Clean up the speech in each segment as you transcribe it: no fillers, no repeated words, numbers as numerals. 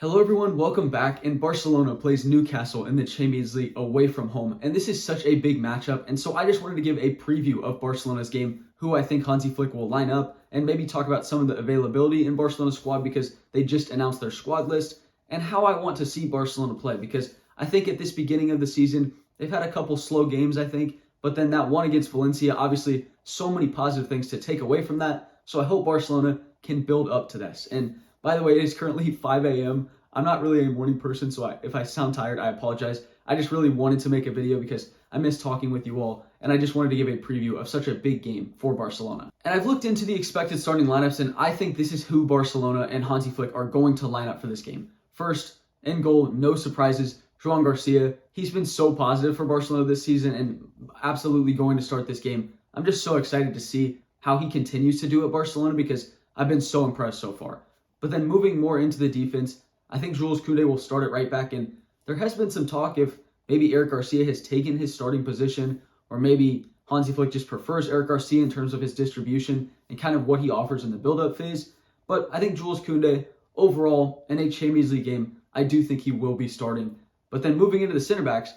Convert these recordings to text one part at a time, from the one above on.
Hello everyone, welcome back. And Barcelona plays Newcastle in the Champions League away from home. And this is such a big matchup. And so I just wanted to give a preview of Barcelona's game, who I think Hansi Flick will line up, and maybe talk about some of the availability in Barcelona's squad because they just announced their squad list, and how I want to see Barcelona play. Because I think at this beginning of the season, they've had a couple slow games, I think. But then that one against Valencia, obviously so many positive things to take away from that. So I hope Barcelona can build up to this. And by the way, it is currently 5 a.m. I'm not really a morning person, so if I sound tired, I apologize. I just really wanted to make a video because I miss talking with you all, and I just wanted to give a preview of such a big game for Barcelona. And I've looked into the expected starting lineups, and I think this is who Barcelona and Hansi Flick are going to line up for this game. First, in goal, no surprises, Joan Garcia. He's been so positive for Barcelona this season and absolutely going to start this game. I'm just so excited to see how he continues to do at Barcelona because I've been so impressed so far. But then moving more into the defense, I think Jules Koundé will start at right back, and there has been some talk if maybe Eric Garcia has taken his starting position, or maybe Hansi Flick just prefers Eric Garcia in terms of his distribution and kind of what he offers in the build-up phase. But I think Jules Koundé, overall, in a Champions League game, I do think he will be starting. But then moving into the center backs,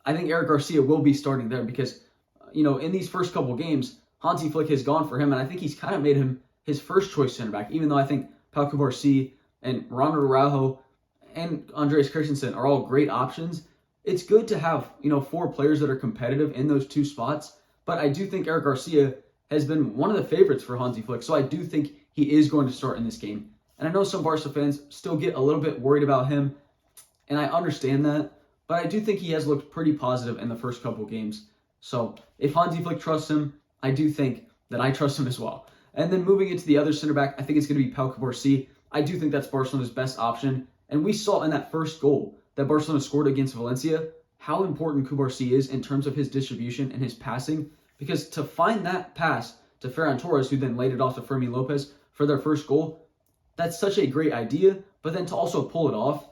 I think Eric Garcia will be starting there because, in these first couple games, Hansi Flick has gone for him, and I think he's kind of made him his first choice center back, even though I think Pau Cubarsí and Ronald Araujo and Andreas Christensen are all great options. It's good to have, 4 players that are competitive in those 2 spots, but I do think Eric Garcia has been one of the favorites for Hansi Flick, so I do think he is going to start in this game. And I know some Barca fans still get a little bit worried about him, and I understand that, but I do think he has looked pretty positive in the first couple games. So if Hansi Flick trusts him, I do think that I trust him as well. And then moving into the other center back, I think it's going to be Pau Cubarsí. I do think that's Barcelona's best option. And we saw in that first goal that Barcelona scored against Valencia how important Cubarsí is in terms of his distribution and his passing. Because to find that pass to Ferran Torres, who then laid it off to Fermin Lopez for their first goal, that's such a great idea. But then to also pull it off,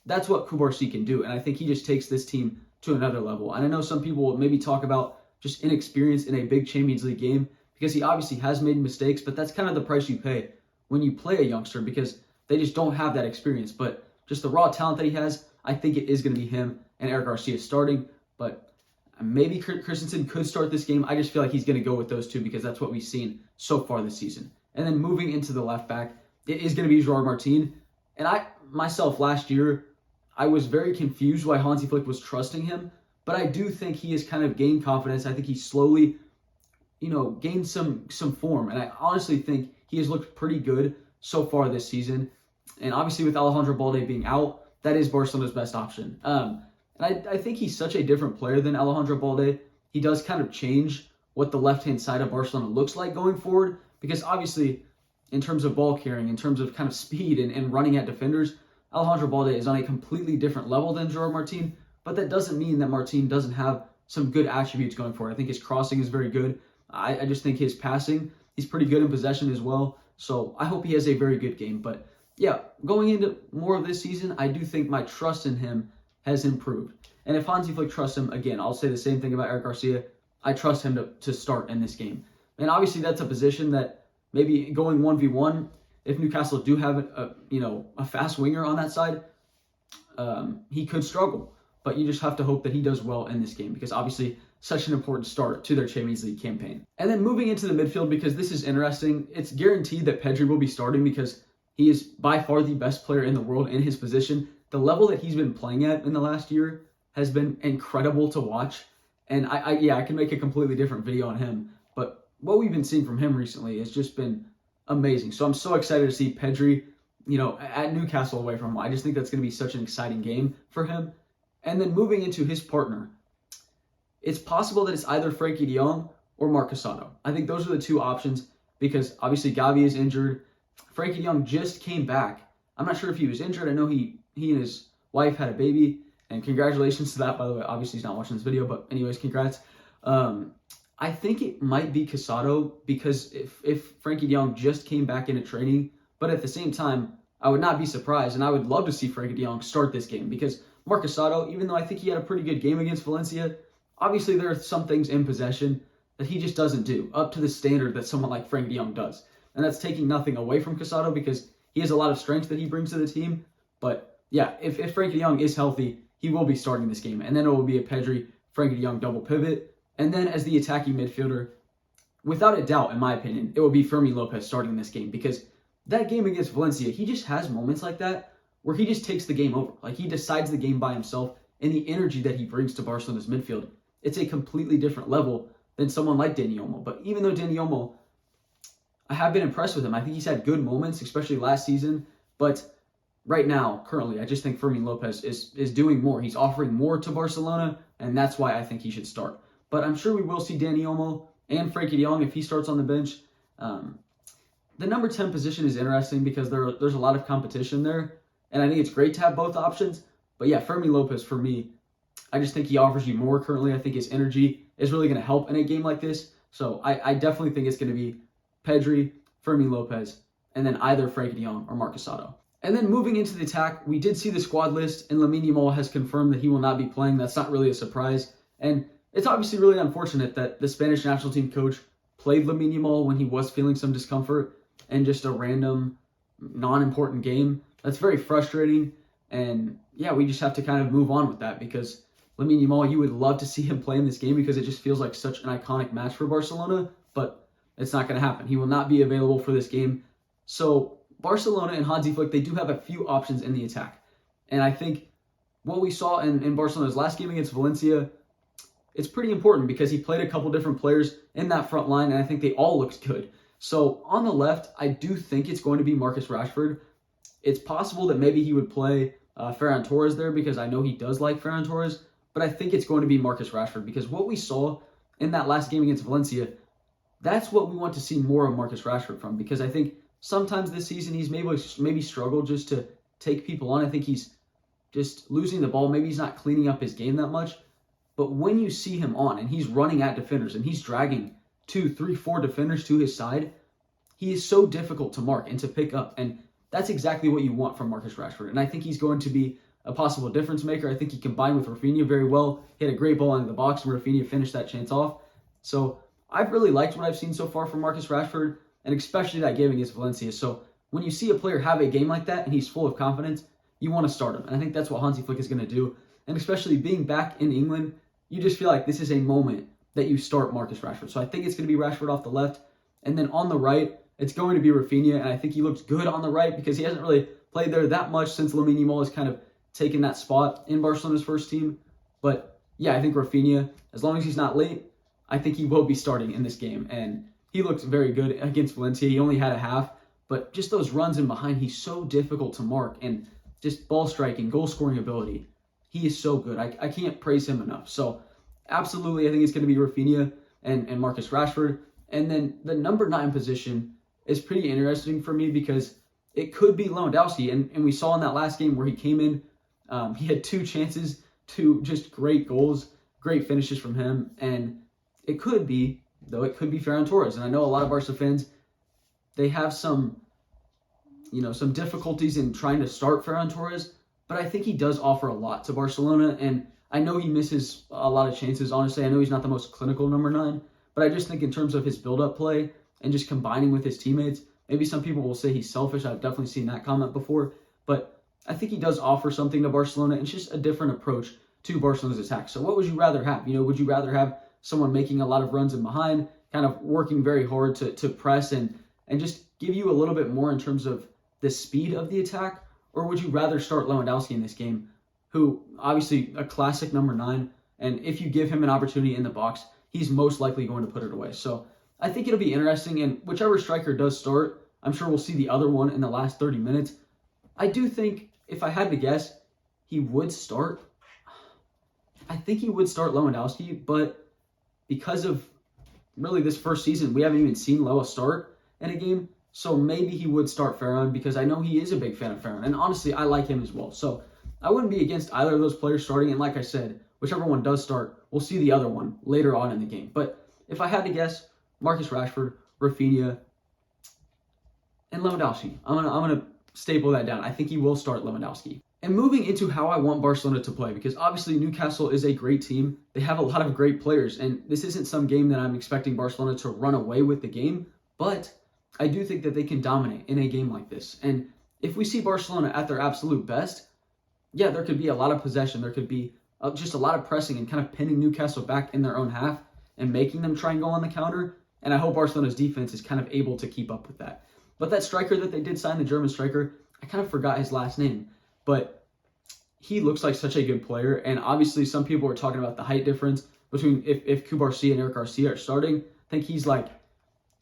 that's what Cubarsí can do. And I think he just takes this team to another level. And I know some people will maybe talk about just inexperience in a big Champions League game because he obviously has made mistakes, but that's kind of the price you pay when you play a youngster because they just don't have that experience. But just the raw talent that he has, I think it is going to be him and Eric Garcia starting. But maybe Christensen could start this game. I just feel like he's going to go with those 2 because that's what we've seen so far this season. And then moving into the left back, it is going to be Gerard Martin. And I myself last year, I was very confused why Hansi Flick was trusting him. But I do think he has kind of gained confidence. I think he slowly, gained some form. And I honestly think he has looked pretty good so far this season. And obviously with Alejandro Balde being out, that is Barcelona's best option. And I think he's such a different player than Alejandro Balde. He does kind of change what the left-hand side of Barcelona looks like going forward. Because obviously, in terms of ball carrying, in terms of kind of speed and running at defenders, Alejandro Balde is on a completely different level than Gerard Martin. But that doesn't mean that Martin doesn't have some good attributes going forward. I think his crossing is very good. I just think his passing, he's pretty good in possession as well. So I hope he has a very good game. But yeah, going into more of this season, I do think my trust in him has improved. And if Hansi Flick trusts him, again, I'll say the same thing about Eric Garcia. I trust him to start in this game. And obviously that's a position that maybe going 1v1, if Newcastle do have a fast winger on that side, he could struggle. But you just have to hope that he does well in this game because obviously such an important start to their Champions League campaign. And then moving into the midfield, because this is interesting, it's guaranteed that Pedri will be starting because he is by far the best player in the world in his position. The level that he's been playing at in the last year has been incredible to watch. And I can make a completely different video on him. But what we've been seeing from him recently has just been amazing. So I'm so excited to see Pedri, at Newcastle away from him. I just think that's going to be such an exciting game for him. And then moving into his partner, it's possible that it's either Frenkie de Jong or Marc Casado. I think those are the 2 options because obviously Gavi is injured. Frenkie de Jong just came back. I'm not sure if he was injured. I know he and his wife had a baby, and congratulations to that, by the way. Obviously, he's not watching this video, but anyways, congrats. I think it might be Casado because if Frenkie de Jong just came back into training, but at the same time, I would not be surprised, and I would love to see Frenkie de Jong start this game because Marc Casado, even though I think he had a pretty good game against Valencia, obviously there are some things in possession that he just doesn't do up to the standard that someone like Frenkie de Jong does. And that's taking nothing away from Casado because he has a lot of strength that he brings to the team. But yeah, if Frankie de Jong is healthy, he will be starting this game. And then it will be a Pedri, Frankie de Jong double pivot. And then as the attacking midfielder, without a doubt, in my opinion, it will be Fermin Lopez starting this game, because that game against Valencia, he just has moments like that where he just takes the game over. Like, he decides the game by himself, and the energy that he brings to Barcelona's midfield, it's a completely different level than someone like Dani Olmo. But even though Dani Olmo, I have been impressed with him. I think he's had good moments, especially last season. But right now, currently, I just think Fermin Lopez is doing more. He's offering more to Barcelona, and that's why I think he should start. But I'm sure we will see Dani Olmo and Frankie de Jong if he starts on the bench. The number 10 position is interesting because there's a lot of competition there, and I think it's great to have both options. But yeah, Fermin Lopez, for me, I just think he offers you more currently. I think his energy is really going to help in a game like this. So I definitely think it's going to be Pedri, Fermin Lopez, and then either Frankie de Jong or Marcos Asado. And then moving into the attack, we did see the squad list, and Lamine Yamal has confirmed that he will not be playing. That's not really a surprise. And it's obviously really unfortunate that the Spanish national team coach played Lamine Yamal when he was feeling some discomfort and just a random, non-important game. That's very frustrating. And yeah, we just have to kind of move on with that, because Lamine Yamal, you would love to see him play in this game because it just feels like such an iconic match for Barcelona, but it's not going to happen. He will not be available for this game. So Barcelona and Hansi Flick, they do have a few options in the attack. And I think what we saw in Barcelona's last game against Valencia, it's pretty important because he played a couple different players in that front line, and I think they all looked good. So on the left, I do think it's going to be Marcus Rashford. It's possible that maybe he would play Ferran Torres there, because I know he does like Ferran Torres, but I think it's going to be Marcus Rashford, because what we saw in that last game against Valencia, that's what we want to see more of Marcus Rashford from, because I think sometimes this season he's maybe struggled just to take people on. I think he's just losing the ball. Maybe he's not cleaning up his game that much. But when you see him on and he's running at defenders and he's dragging 2, 3, 4 defenders to his side, he is so difficult to mark and to pick up. And that's exactly what you want from Marcus Rashford. And I think he's going to be a possible difference maker. I think he combined with Rafinha very well. He had a great ball into the box, and Rafinha finished that chance off. So I've really liked what I've seen so far from Marcus Rashford, and especially that game against Valencia. So when you see a player have a game like that and he's full of confidence, you want to start him. And I think that's what Hansi Flick is going to do. And especially being back in England, you just feel like this is a moment that you start Marcus Rashford. So I think it's going to be Rashford off the left. And then on the right, it's going to be Rafinha. And I think he looks good on the right because he hasn't really played there that much since Lamine Yamal has kind of taken that spot in Barcelona's first team. But yeah, I think Rafinha, as long as he's not late, I think he will be starting in this game. And he looks very good against Valencia. He only had a half, but just those runs in behind, he's so difficult to mark. And just ball striking, goal scoring ability, he is so good. I can't praise him enough. So absolutely, I think it's going to be Rafinha and Marcus Rashford. And then the number 9 position is pretty interesting for me because it could be Lewandowski. And we saw in that last game where he came in, he had 2 chances, 2 just great goals, great finishes from him. And it could be Ferran Torres. And I know a lot of Barca fans, they have some difficulties in trying to start Ferran Torres, but I think he does offer a lot to Barcelona. And I know he misses a lot of chances. Honestly, I know he's not the most clinical number 9, but I just think in terms of his build-up play and just combining with his teammates, maybe some people will say he's selfish. I've definitely seen that comment before, but I think he does offer something to Barcelona. It's just a different approach to Barcelona's attack. So what would you rather have? Would you rather have someone making a lot of runs in behind, kind of working very hard to press and just give you a little bit more in terms of the speed of the attack? Or would you rather start Lewandowski in this game, who obviously a classic number 9, and if you give him an opportunity in the box, he's most likely going to put it away. So I think it'll be interesting, and whichever striker does start, I'm sure we'll see the other one in the last 30 minutes. I do think, if I had to guess, he would start. I think he would start Lewandowski, but because of really this first season, we haven't even seen Lewa start in a game. So maybe he would start Ferran because I know he is a big fan of Ferran. And honestly, I like him as well. So I wouldn't be against either of those players starting. And like I said, whichever one does start, we'll see the other one later on in the game. But if I had to guess, Marcus Rashford, Rafinha, and Lewandowski. I'm gonna staple that down. I think he will start Lewandowski. And moving into how I want Barcelona to play, because obviously Newcastle is a great team. They have a lot of great players. And this isn't some game that I'm expecting Barcelona to run away with the game. But I do think that they can dominate in a game like this. And if we see Barcelona at their absolute best, yeah, there could be a lot of possession. There could be just a lot of pressing and kind of pinning Newcastle back in their own half and making them try and go on the counter. And I hope Barcelona's defense is kind of able to keep up with that. But that striker that they did sign, the German striker, I kind of forgot his last name. But he looks like such a good player. And obviously some people are talking about the height difference between if Kubarsi and Eric Garcia are starting. I think he's like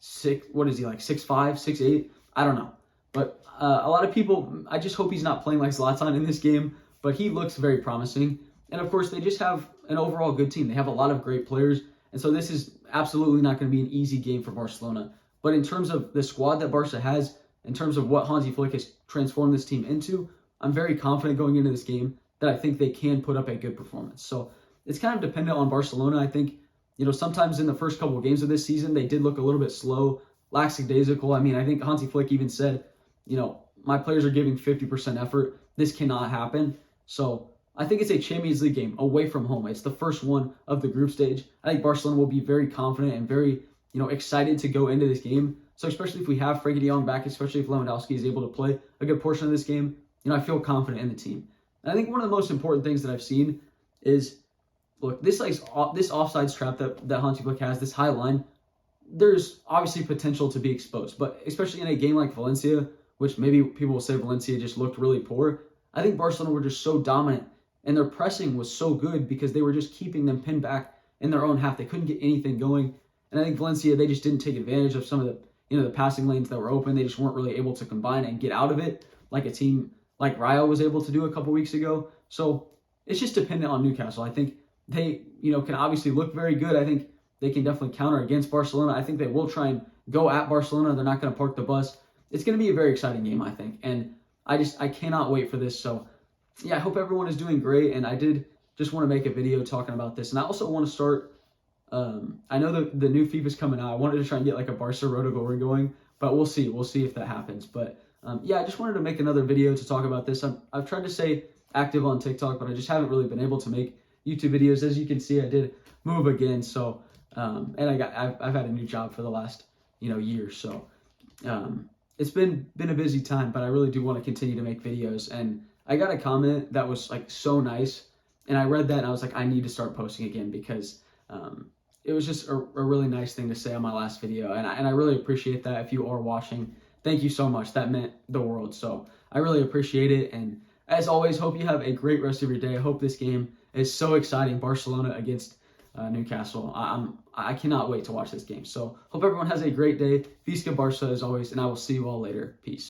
6'5", 6'8"? I don't know. But a lot of people, I just hope he's not playing like Zlatan in this game. But he looks very promising. And of course, they just have an overall good team. They have a lot of great players. And so this is absolutely not going to be an easy game for Barcelona. But in terms of the squad that Barca has, in terms of what Hansi Flick has transformed this team into, I'm very confident going into this game that I think they can put up a good performance. So it's kind of dependent on Barcelona. I think, sometimes in the first couple of games of this season, they did look a little bit slow, lackadaisical. I mean, I think Hansi Flick even said, my players are giving 50% effort. This cannot happen. So I think it's a Champions League game away from home. It's the first one of the group stage. I think Barcelona will be very confident and very, excited to go into this game. So especially if we have Frenkie de Jong back, especially if Lewandowski is able to play a good portion of this game, I feel confident in the team. And I think one of the most important things that I've seen is, look, this offsides trap that Hansi Flick has, this high line, there's obviously potential to be exposed. But especially in a game like Valencia, which maybe people will say Valencia just looked really poor, I think Barcelona were just so dominant. And their pressing was so good because they were just keeping them pinned back in their own half. They couldn't get anything going. And I think Valencia, they just didn't take advantage of some of the passing lanes that were open. They just weren't really able to combine and get out of it like a team like Rayo was able to do a couple weeks ago. So it's just dependent on Newcastle. I think they, can obviously look very good. I think they can definitely counter against Barcelona. I think they will try and go at Barcelona. They're not going to park the bus. It's going to be a very exciting game, I think. And I cannot wait for this. So yeah, I hope everyone is doing great. And I did just want to make a video talking about this. And I also want to start, I know the new FIFA is coming out. I wanted to try and get like a Barca Rotogoal going, but we'll see. We'll see if that happens. But yeah, I just wanted to make another video to talk about this. I've tried to stay active on TikTok, but I just haven't really been able to make YouTube videos. As you can see, I did move again. So, and I've had a new job for the last, year. So, it's been a busy time, but I really do want to continue to make videos. And I got a comment that was like so nice. And I read that and I was like, I need to start posting again because, it was just a really nice thing to say on my last video. And I really appreciate that. If you are watching, thank you so much. That meant the world. So I really appreciate it. And as always, hope you have a great rest of your day. I hope this game is so exciting. Barcelona against Newcastle. I cannot wait to watch this game. So hope everyone has a great day. VISCA Barca as always, and I will see you all later. Peace.